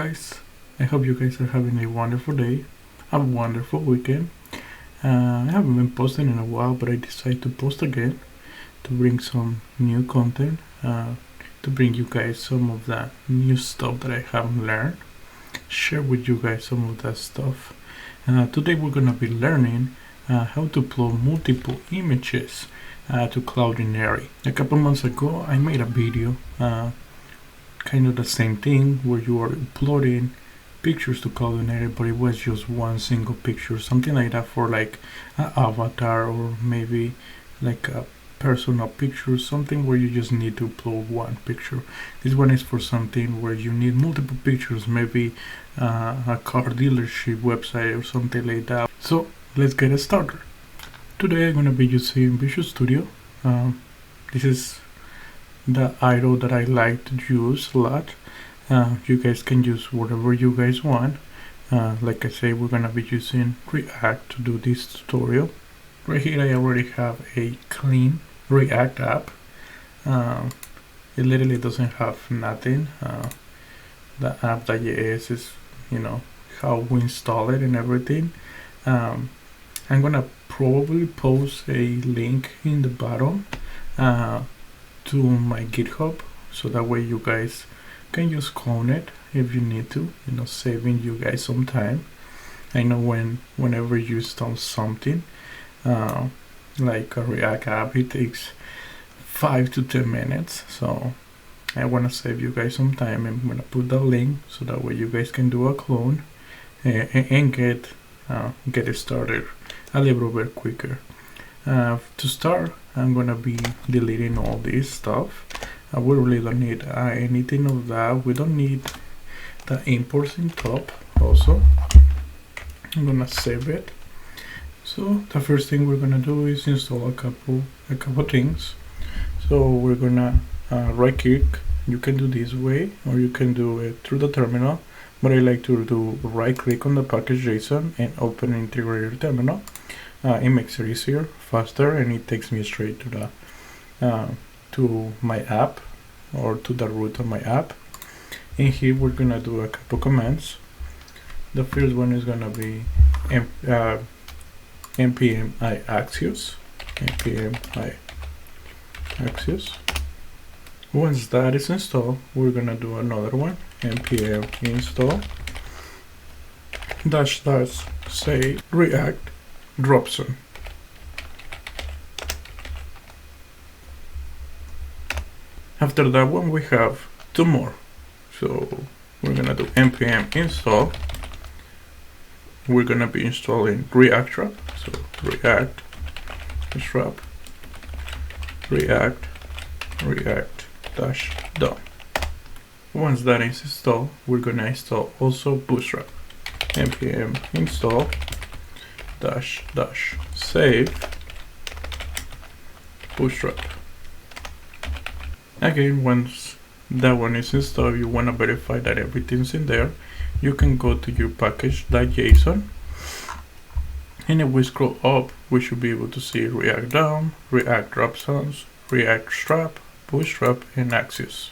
guys. I hope you guys are having a wonderful day, a wonderful weekend. I haven't been posting in a while, but I decided to post again to bring some new content, to bring you guys some of that new stuff that I haven't learned, share with you guys some of that stuff. Today we're gonna be learning how to upload multiple images to Cloudinary. A couple months ago, I made a video, kind of the same thing, where you are uploading pictures to Cloudinary, but it was just one single picture, something like that for like an avatar or maybe like a personal picture, something where you just need to upload one picture. This one is for something where you need multiple pictures, maybe a car dealership website or something like that. So let's get started. Today I'm going to be using Visual Studio. This is the idle that I like to use a lot. You guys can use whatever you guys want. Like I say, we're gonna be using React to do this tutorial. Right here I already have a clean React app. It literally doesn't have nothing. The app.js is, how we install it and everything. I'm gonna probably post a link in the bottom to my GitHub, so that way you guys can just clone it if you need to, saving you guys some time. I know whenever you install something like a React app, it takes 5 to 10 minutes, so I want to save you guys some time. I'm gonna put the link so that way you guys can do a clone and get it started a little bit quicker. To start, I'm gonna be deleting all this stuff. We really don't need anything of that. We don't need the imports in top also. I'm gonna save it. So the first thing we're gonna do is install a couple things. So we're gonna right click. You can do this way, or you can do it through the terminal, but I like to do right click on the package JSON and open integrated terminal. It makes it easier, faster, and it takes me straight to the to my app, or to the root of my app. And here we're gonna do a couple commands. The first one is gonna be npm iaxios. Once that is installed, we're gonna do another one, npm install -- say react dropzone. After that one, we have two more. So we're gonna do npm install. We're gonna be installing React Wrap. So React wrap React -dom. Once that is installed, we're gonna install also Bootstrap. npm install -- save Bootstrap. Again, once that one is installed, you want to verify that everything's in there. You can go to your package.json, and if we scroll up, we should be able to see React DOM, React Dropzones, React Strap, Bootstrap, and Axios.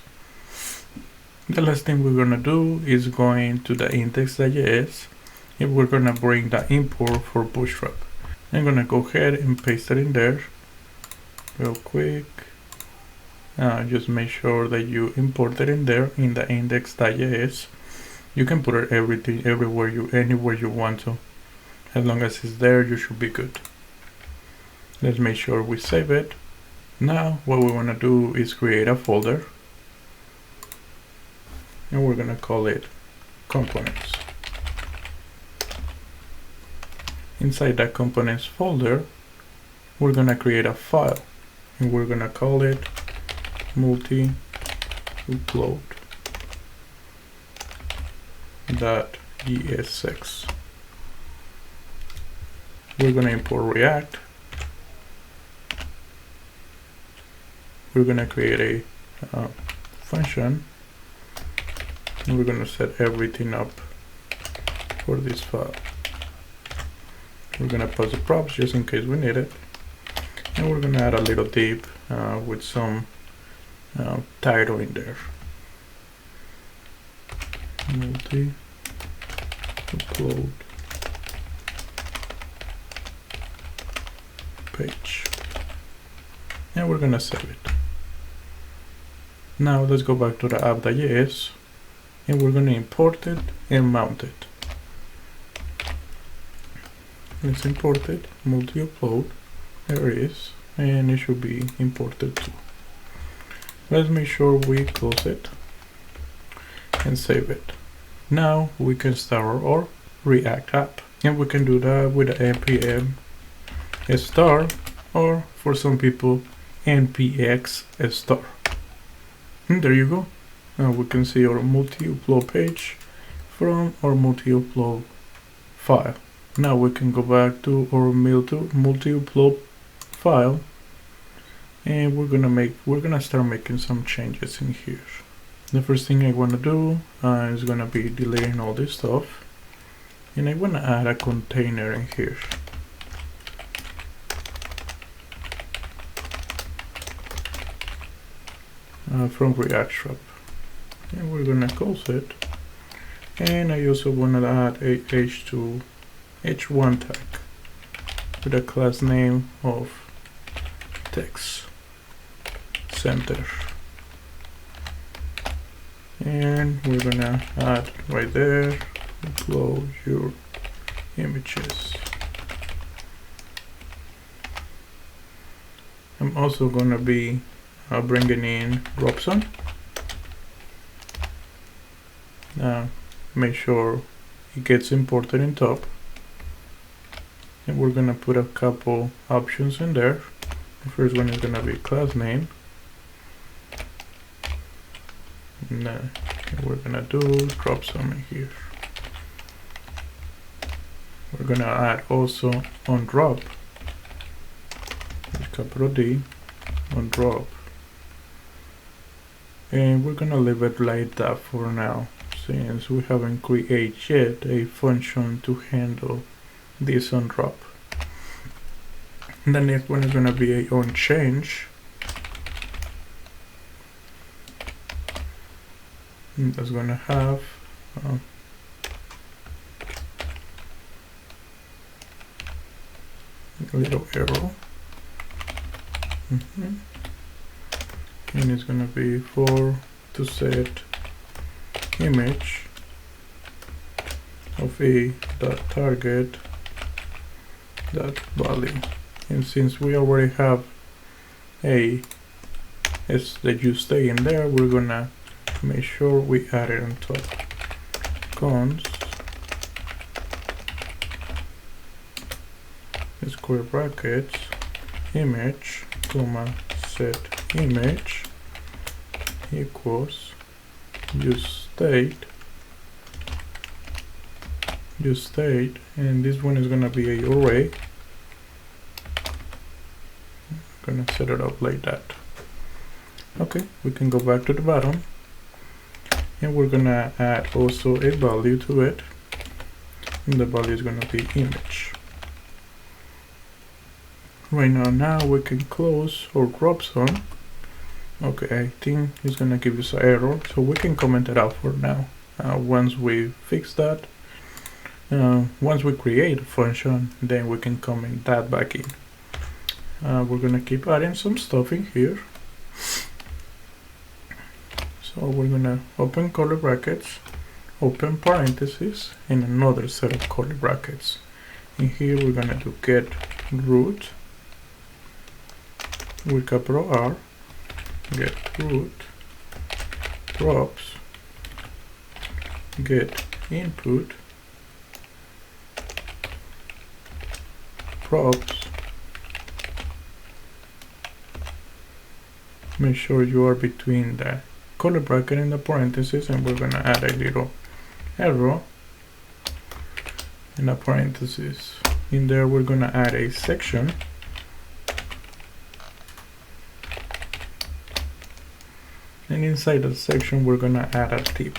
The last thing we're gonna do is going to the index.js, and we're gonna bring the import for Bootstrap. I'm gonna go ahead and paste it in there real quick. Just make sure that you import it in there in the index.js. You can put it anywhere you want to. As long as it's there, you should be good. Let's make sure we save it. Now what we want to do is create a folder, and we're gonna call it components. Inside that components folder, we're gonna create a file, and we're gonna call it multi-upload.esx. We're gonna import React. We're gonna create a function, and we're gonna set everything up for this file. We're gonna pause the props just in case we need it, and we're gonna add a little div with some title in there. multi-upload page, and we're gonna save it. Now let's go back to the app.js, and we're gonna import it and mount it. Let's import it, multi-upload, there it is, and it should be imported too. Let's make sure we close it and save it. Now we can start our React app, and we can do that with the npm star, or for some people npx star. And there you go. Now we can see our multi-upload page from our multi-upload file. Now we can go back to our multi-upload file, and we're gonna start making some changes in here. The first thing I want to do is gonna be deleting all this stuff, and I want to add a container in here. From React shop, and we're gonna close it. And I also want to add a h1 tag with a class name of text center, and we're gonna add right there, upload your images. I'm also gonna be bringing in Robson. Make sure it gets imported in top, and we're gonna put a couple options in there. The first one is gonna be class name, and we're gonna do Robson in here. We're gonna add also on drop, with capital D, on drop, and we're gonna leave it like that for now, since we haven't created yet a function to handle this on drop. The next one is gonna be a on change. That's gonna have a little arrow. And it's gonna be for to set image of a target value. And since we already have a that you stay in there, we're gonna make sure we add it on top. Const square brackets image comma set image equals use state, and this one is gonna be a array. I'm gonna set it up like that. Okay, we can go back to the bottom, and we're gonna add also a value to it, and the value is gonna be image. Right now we can close our Robson. Okay, I think it's gonna give us an error, so we can comment it out for now. Once we fix that, once we create a function, then we can comment that back in. We're gonna keep adding some stuff in here. So we're gonna open curly brackets, open parentheses, and another set of curly brackets. In here we're gonna do get root with capital R, get root props, get input props. Make sure you are between the curly bracket and the parentheses, and we're gonna add a little arrow in the parentheses. In there we're gonna add a section, and inside the section we're gonna add a tip.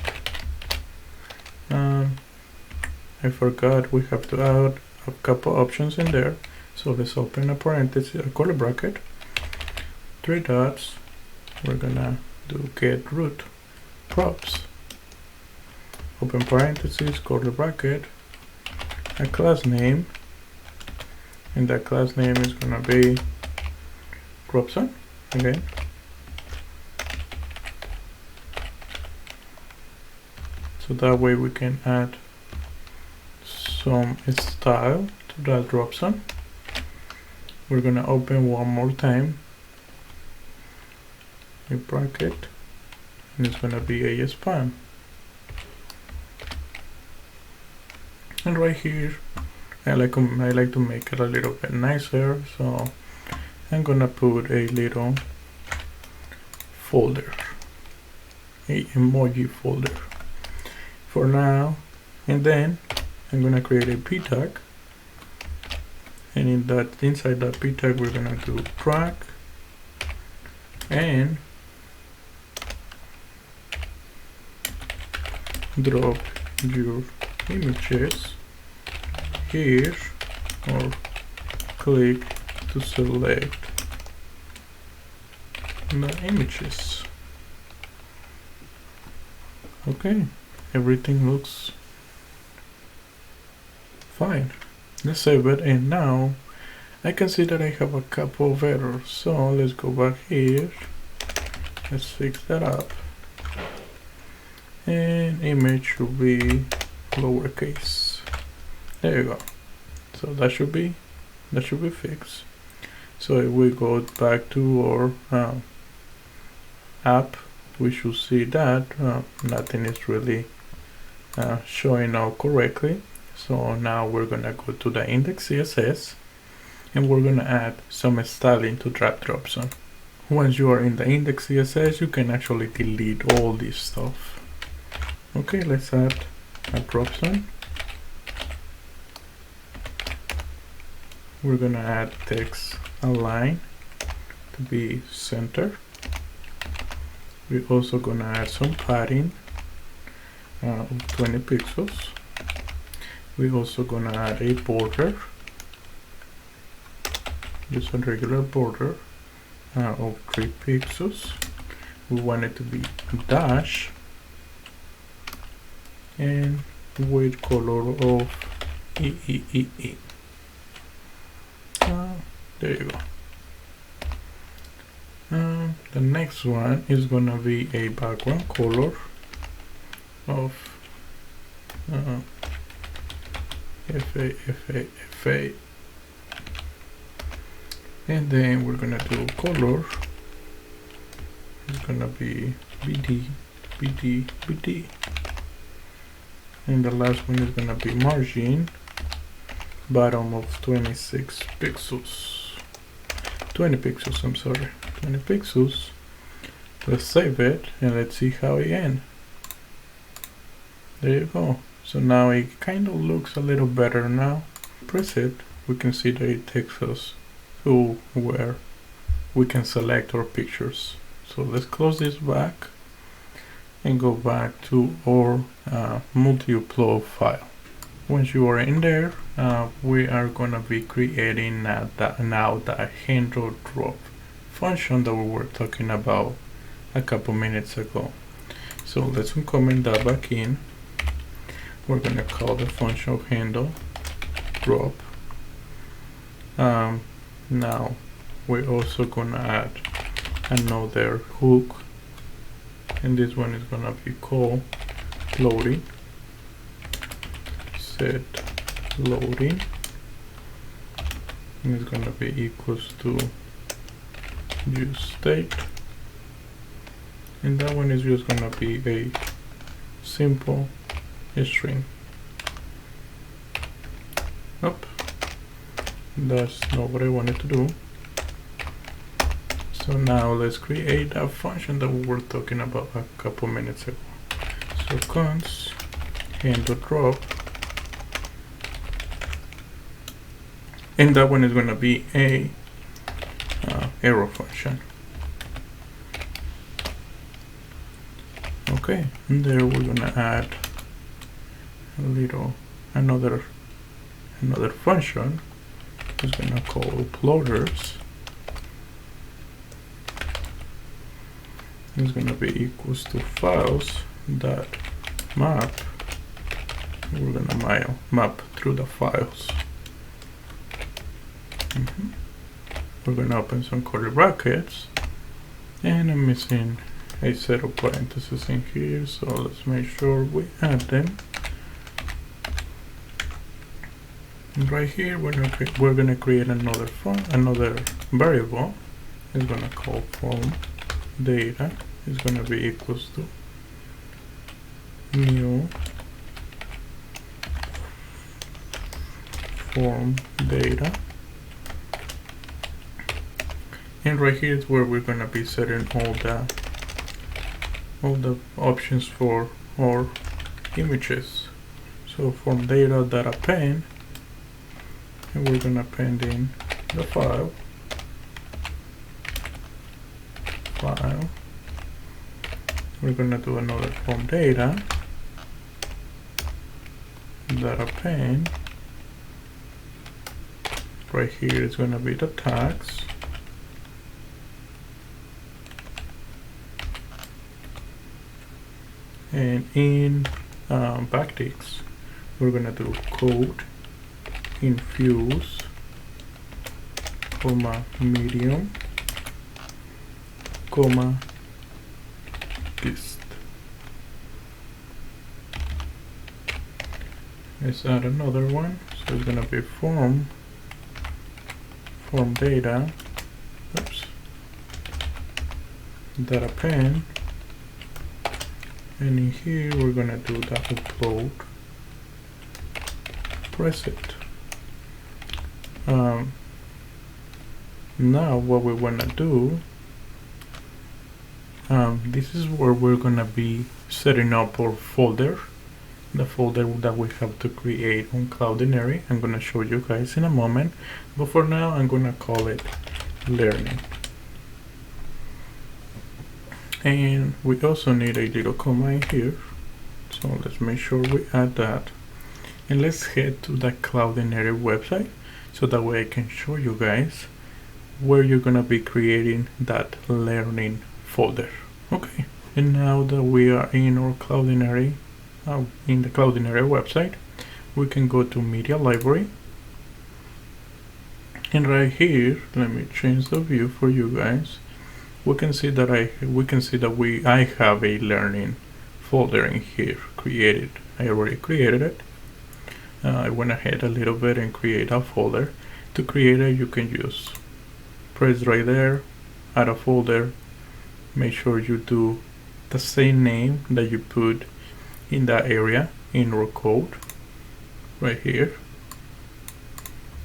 I forgot we have to add a couple options in there, so let's open a parenthesis, a curly bracket, 3 dots. We're gonna do get root props, open parentheses, curly bracket, a class name, and that class name is gonna be Robson again. So that way we can add some style to that Robson. We're gonna open one more time a bracket, and it's gonna be a span. And right here, I like to make it a little bit nicer, so I'm gonna put a little folder, a emoji folder for now, and then I'm gonna create a p tag, and inside that p tag we're gonna do drag and drop your images here, or click to select the images. Okay, everything looks fine. Let's save it, and now I can see that I have a couple of errors, so let's go back here, let's fix that up, and image should be lowercase. There you go. So that should be fixed. So if we go back to our app, we should see that nothing is really showing out correctly. So now we're gonna go to the index CSS, and we're gonna add some styling to that dropzone. Once you are in the index CSS, you can actually delete all this stuff. Okay, let's add a dropzone. We're gonna add text align to be center. We're also gonna add some padding of 20 pixels. We're also gonna add a border, just a regular border of 3 pixels. We want it to be dash and with color of EEEE. There you go. The next one is gonna be a background color of FA, and then we're gonna do color. It's gonna be BD, and the last one is gonna be margin bottom of 26 pixels. 20 pixels, I'm sorry, 20 pixels. Let's save it and let's see how it ends. There you go. So now it kind of looks a little better now. Press it, we can see that it takes us to where we can select our pictures. So let's close this back and go back to our multi-upload file. Once you are in there, we are gonna be creating now the handle drop function that we were talking about a couple minutes ago. So let's uncomment that back in. We're gonna call the function handle drop. Now we're also gonna add another hook, and this one is gonna be called loading. Set loading, and it's gonna be equals to use state, and that one is just gonna be a simple string. That's not what I wanted to do. So now let's create a function that we were talking about a couple minutes ago. So const handle drop, and that one is going to be a arrow function. Okay, and there we're going to add another function. It's going to call uploaders. It's going to be equals to files dot map We're gonna map through the files. We're gonna open some curly brackets, and I'm missing a set of parentheses in here, so let's make sure we add them. And right here we're gonna create another variable. It's gonna call form data. Is gonna be equals to new form data. And right here is where we're gonna be setting all the options for our images. So form data append, and we're gonna append in the file. We're gonna do another form data append. Right here is gonna be the tags. And in backticks, we're gonna do code infuse, comma medium, comma dist. Let's add another one. So it's gonna be form data, data append. And in here we're gonna do the upload preset. Now what we wanna do, this is where we're gonna be setting up our folder, the folder that we have to create on Cloudinary. I'm gonna show you guys in a moment, but for now I'm gonna call it learning. And we also need a little comma in here, so let's make sure we add that. And let's head to the Cloudinary website, so that way I can show you guys where you're gonna be creating that learning folder. Okay, and now that we are in our Cloudinary, in the Cloudinary website, we can go to Media Library. And right here, let me change the view for you guys. We can see that I have a learning folder in here created. I already created it. I went ahead a little bit and create a folder. To create it, you can just press right there, add a folder. Make sure you do the same name that you put in that area in your code right here.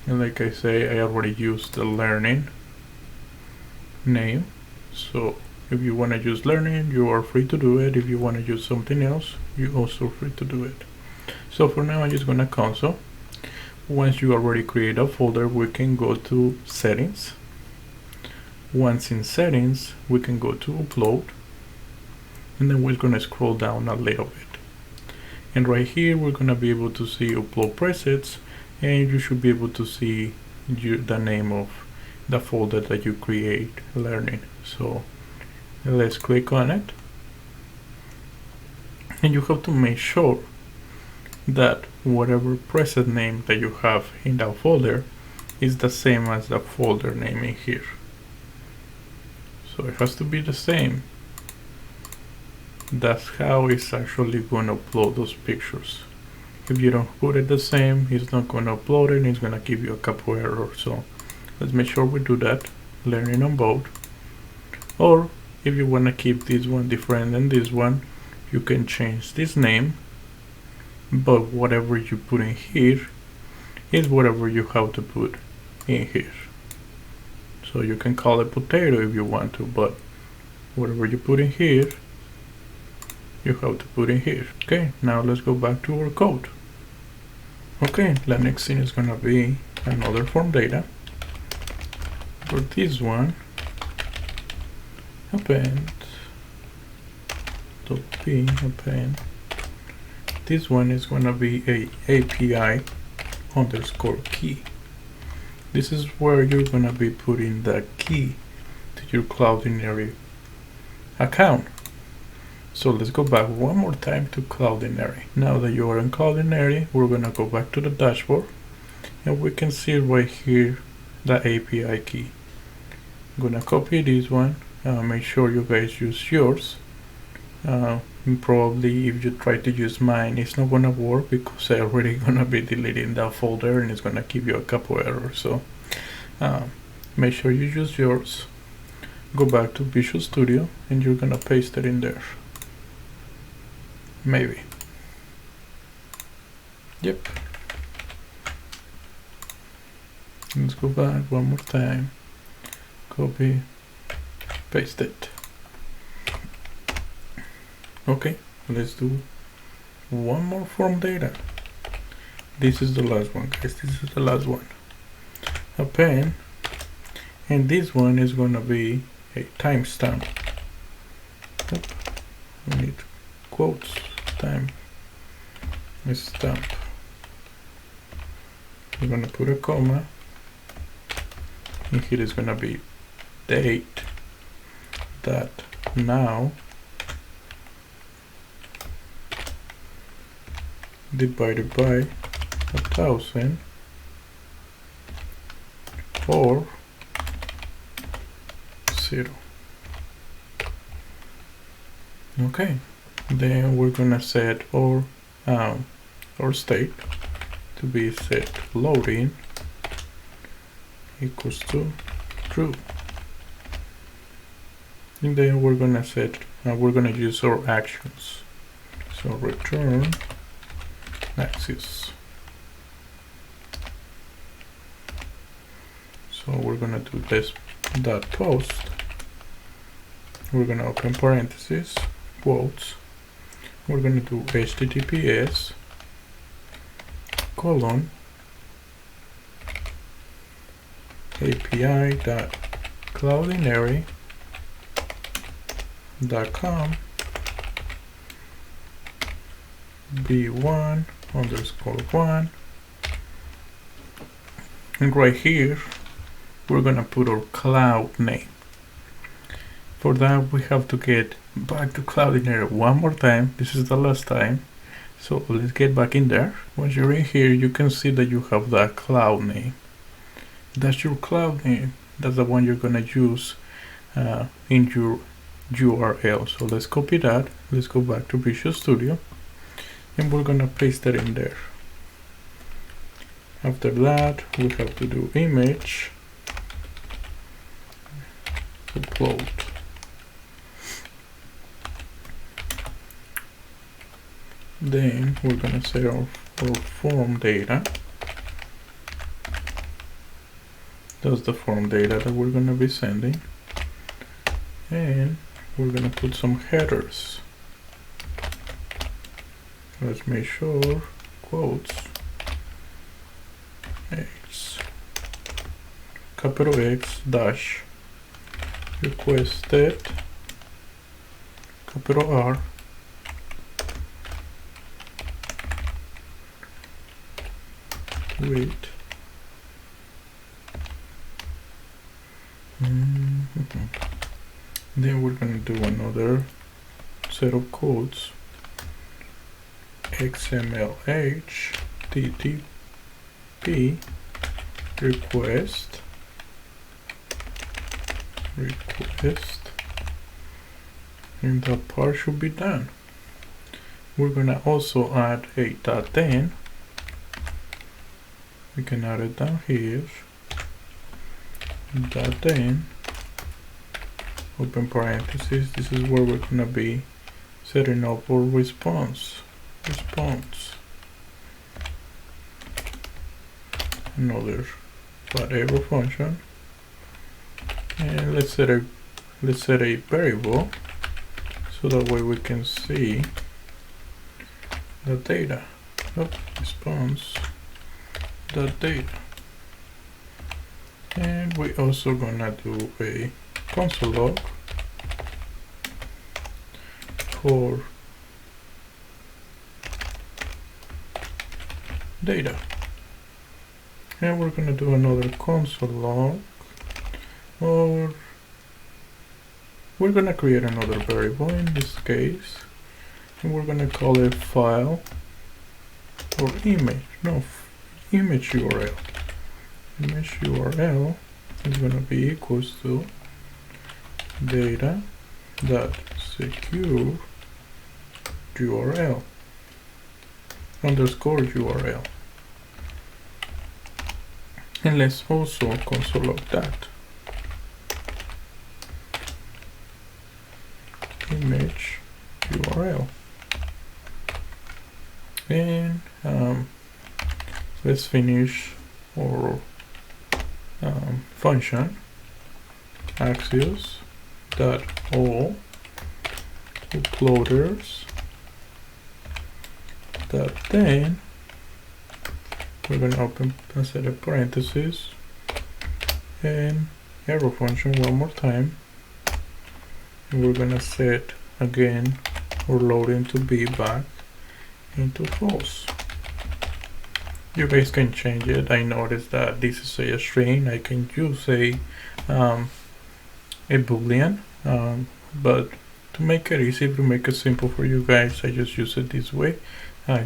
And like I say, I already used the learning name. So if you want to use learning, you are free to do it. If you want to use something else, you're also free to do it. So for now, I'm just gonna console. Once you already create a folder, we can go to settings. Once in settings, we can go to upload, and then we're gonna scroll down a little bit. And right here, we're gonna be able to see upload presets, and you should be able to see the name of the folder that you create learning. So let's click on it, and you have to make sure that whatever preset name that you have in that folder is the same as the folder name in here. So it has to be the same. That's how it's actually going to upload those pictures. If you don't put it the same, it's not going to upload it, and it's going to give you a couple errors. So let's make sure we do that, learning on both. Or if you want to keep this one different than this one, you can change this name, but whatever you put in here is whatever you have to put in here. So you can call it potato if you want to, but whatever you put in here, you have to put in here. Okay, now let's go back to our code. Okay, the next thing is gonna be another form data. For this one, append append. This one is gonna be a API underscore key. This is where you're gonna be putting the key to your Cloudinary account. So let's go back one more time to Cloudinary. Now that you are in Cloudinary, we're gonna go back to the dashboard, and we can see right here the API key. I'm gonna copy this one. Make sure you guys use yours. Probably if you try to use mine, it's not gonna work because I'm already gonna be deleting that folder and it's gonna give you a couple errors. So make sure you use yours. Go back to Visual Studio and you're gonna paste it in there. Maybe. Yep. Let's go back one more time. Copy, paste it. Okay, let's do one more form data. This is the last one, guys. This is the last one. Append, and this one is gonna be a timestamp. We need quotes, time, stamp. We're gonna put a comma, and here is gonna be date that now divided by 1000 or 0. Okay, then we're gonna set our state to be set loading equals to true, and then we're gonna set we're gonna use our actions. So return axis. So we're gonna do this dot post. We're gonna open parentheses, quotes. We're gonna do HTTPS colon api.cloudinary.com b1_1, and right here we're gonna put our cloud name. For that we have to get back to Cloudinary one more time. This is the last time, so let's get back in there. Once you're in here, you can see that you have that cloud name. That's your cloud name. That's the one you're gonna use in your URL. So let's copy that. Let's go back to Visual Studio, and we're gonna paste that in there. After that, we have to do image upload. Then we're gonna set our form data. That's the form data that we're gonna be sending, and we're gonna put some headers. Let's make sure quotes X, capital X dash requested, capital R, wait, then we're gonna do another set of codes, XML HTTP request, and that part should be done. We're gonna also add a .then. We can add it down here. .then, open parentheses. This is where we're gonna be setting up our response. Another whatever function, and let's set a variable so that way we can see the data. Response data, and we also gonna do a console log for data, and we're gonna do another console log, or we're gonna create another variable in this case, and we're gonna call it file or image, no, image URL. Image URL is gonna be equals to data dot secure URL underscore URL. And let's also console log that. Image URL. And let's finish our function axios dot all uploaders that then we're going to open a set of parentheses and arrow function one more time, and we're going to set again our loading to be back into false. You guys can change it. I noticed that this is a string. I can use a boolean, but to make it easy, to make it simple for you guys, I just use it this way.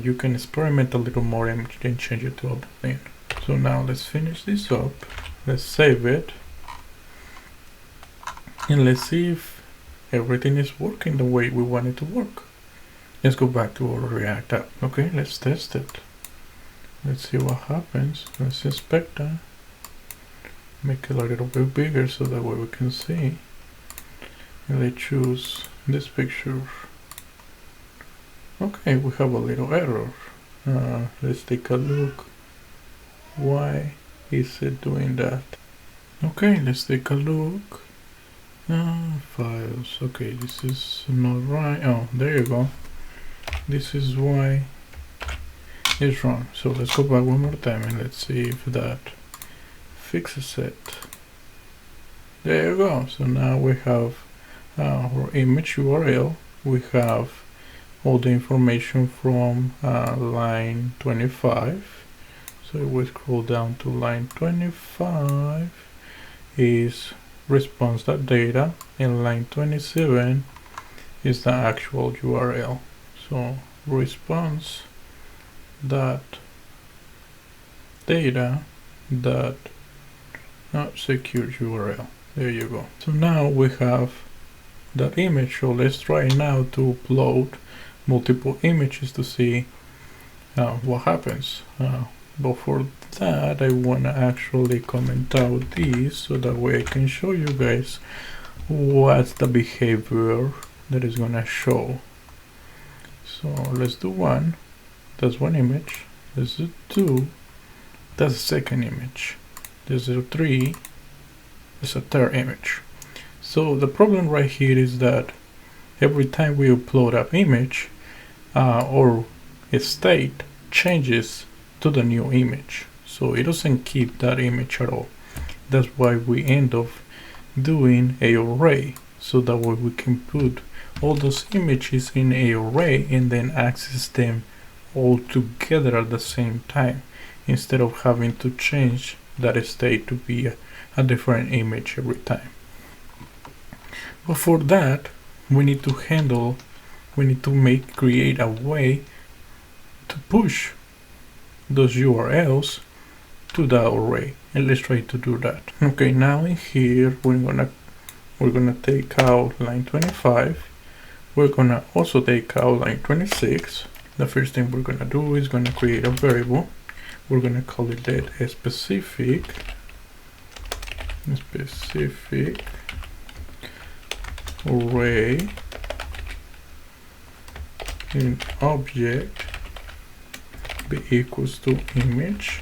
You can experiment a little more and change it to a boolean. So now let's finish this up. Let's save it, and let's see if everything is working the way we want it to work. Let's go back to our React app. Okay, let's test it. Let's see what happens. Let's inspect that. Make it a little bit bigger so that way we can see. And let's choose this picture. Okay, we have a little error. Let's take a look. Why is it doing that? Okay, let's take a look. Files. Okay, this is not right. Oh, there you go. This is why it's wrong. So let's go back one more time and let's see if that fixes it. There you go. So now we have our image URL. We have all the information from line 25. So if we scroll down to line 25 is response.data, and line 27 is the actual URL. So response dot data dot secure URL. There you go. So now we have that image. So let's try now to upload multiple images to see what happens. But for that I want to actually comment out this so that way I can show you guys what's the behavior that is gonna show. So let's do one. That's one image. Let's do two. That's the second image. Let's do three. It's a third image. So the problem right here is that every time we upload an image, or its state changes to the new image. So it doesn't keep that image at all. That's why we end up doing an array, so that way we can put all those images in an array and then access them all together at the same time, instead of having to change that state to be a different image every time. But for that, we need to create a way to push those URLs to the array, and let's try to do that. Okay, now in here we're gonna take out line 25. We're gonna also take out line 26. The first thing we're gonna do is gonna create a variable. We're gonna call it that specific array in object be equals to image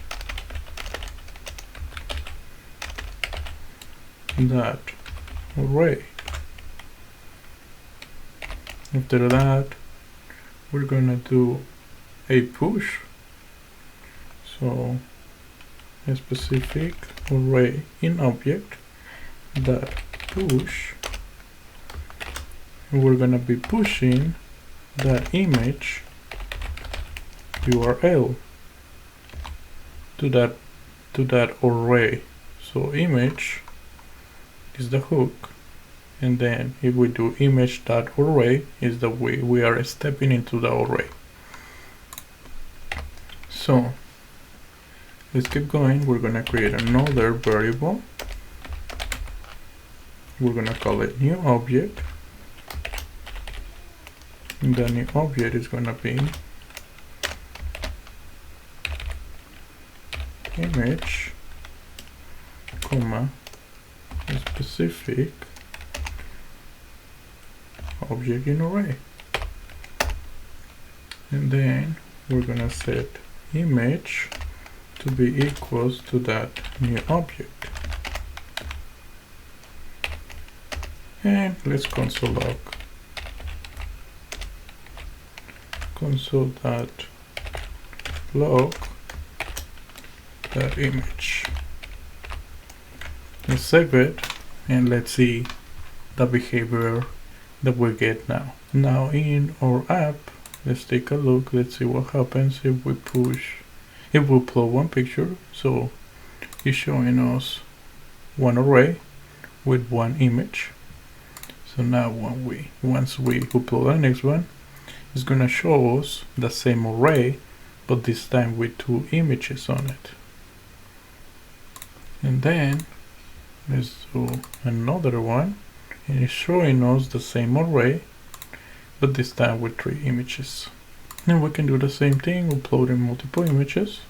that array. After that, we're gonna do a push. So a specific array in object that push, and we're gonna be pushing that image URL to that array. So image is the hook, And then if we do image.array is the way we are stepping into the array. So let's keep going. We're gonna create another variable. We're gonna call it new object. And the new object is gonna be image, comma, specific object in array. And then we're gonna set image to be equals to that new object. And let's console log. Console.log that image. Let's save it and let's see the behavior that we get now. Now in our app, let's take a look. Let's see what happens if we upload one picture. So it's showing us one array with one image. So now once we upload the next one, it's gonna show us the same array, but this time with two images on it. And then let's do another one, and it's showing us the same array, but this time with three images. And we can do the same thing, uploading multiple images,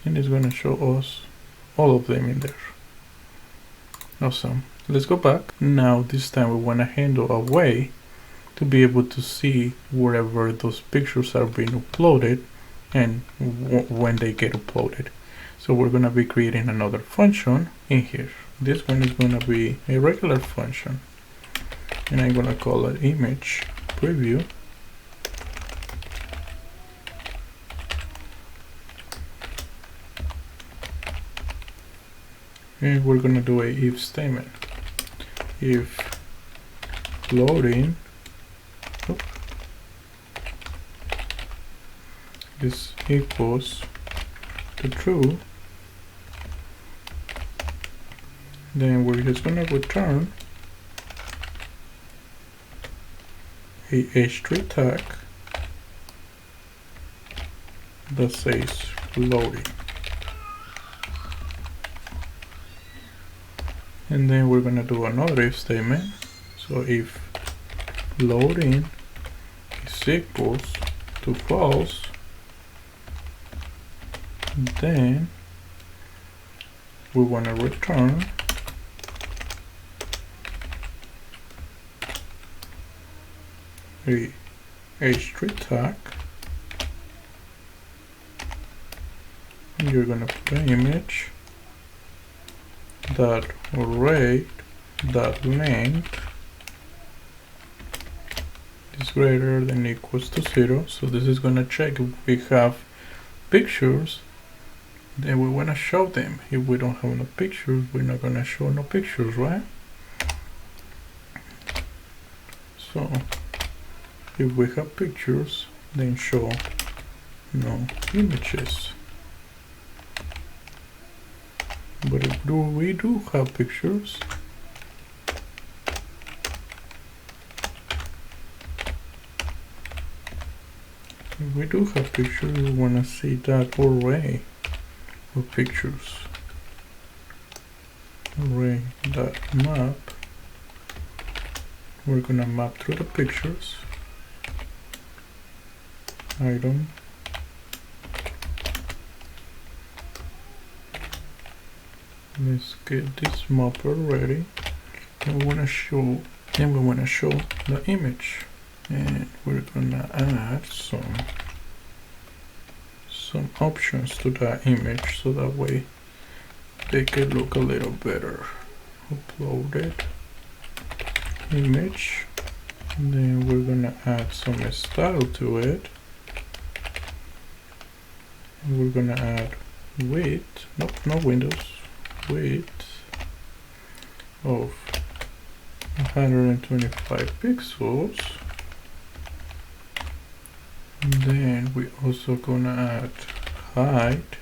and it's gonna show us all of them in there. Awesome. Let's go back. Now this time we want to handle a way to be able to see wherever those pictures are being uploaded and when they get uploaded. So we're going to be creating another function in here. This one is going to be a regular function, and I'm going to call it image preview. And we're going to do a if statement. If loading is equals to true, then we're just gonna return a h3 tag that says loading. And then we're gonna do another if statement. So if loading is equals to false, then we want to return a h3 tag, and you're going to put an image that array that length is greater than equals to 0. So this is going to check if we have pictures, then we want to show them. If we don't have no pictures, we're not going to show no pictures, right? So if we have pictures, then show no images. But if we do have pictures, we want to see that array of pictures. Array that map. We're gonna map through the pictures. Item. Let's get this mapper ready. And we wanna show the image. And we're gonna add some options to that image so that way they can look a little better. Uploaded image, and then we're gonna add some style to it, and we're gonna add width, no windows, width of 125 pixels. And then we also gonna add height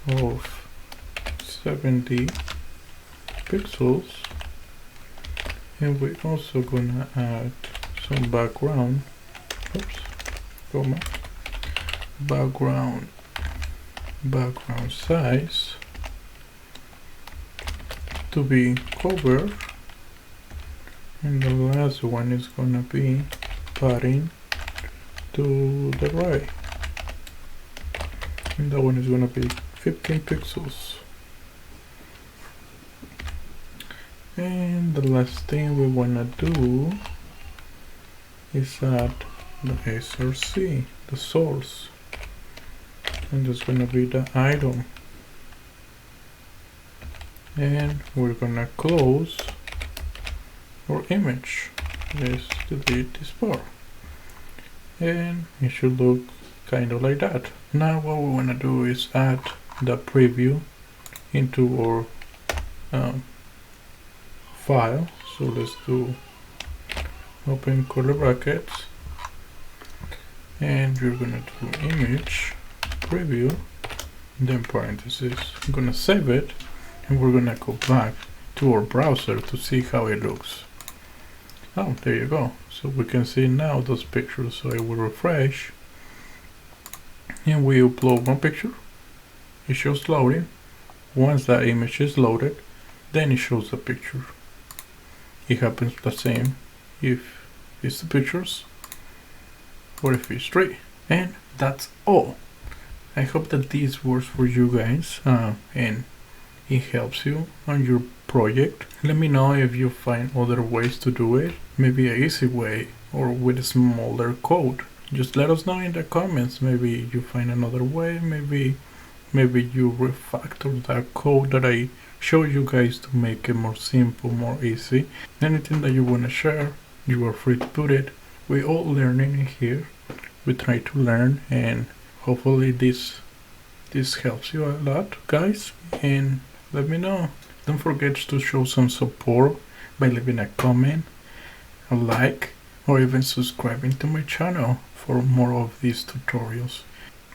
of 70 pixels, And we're also gonna add some background, background size to be covered, and the last one is gonna be padding to the right, and that one is gonna be 15 pixels. And the last thing we wanna do is add the src, the source, and that's gonna be the item, and we're gonna close our image. Let's delete this part, and it should look kind of like that. Now what we wanna do is add the preview into our file. So let's do open curly brackets, and we're gonna do image preview, then parentheses. I'm gonna save it, and we're gonna go back to our browser to see how it looks. Oh, there you go. So we can see now those pictures. So I will refresh, and we upload one picture. It shows loading. Once that image is loaded, then it shows the picture. It happens the same if it's the pictures or if it's three. And that's all. I hope that this works for you guys, and it helps you on your project. Let me know if you find other ways to do it, maybe an easy way or with a smaller code. Just let us know in the comments. Maybe you find another way, maybe you refactor that code that I show you guys to make it more simple, more easy. Anything that you want to share, you are free to put it. We're all learning here. We try to learn, and hopefully this helps you a lot, guys. And let me know. Don't forget to show some support by leaving a comment, a like, or even subscribing to my channel for more of these tutorials,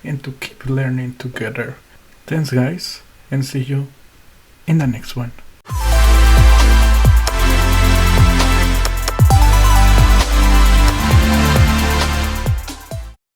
and to keep learning together. Thanks guys, and see you in the next one.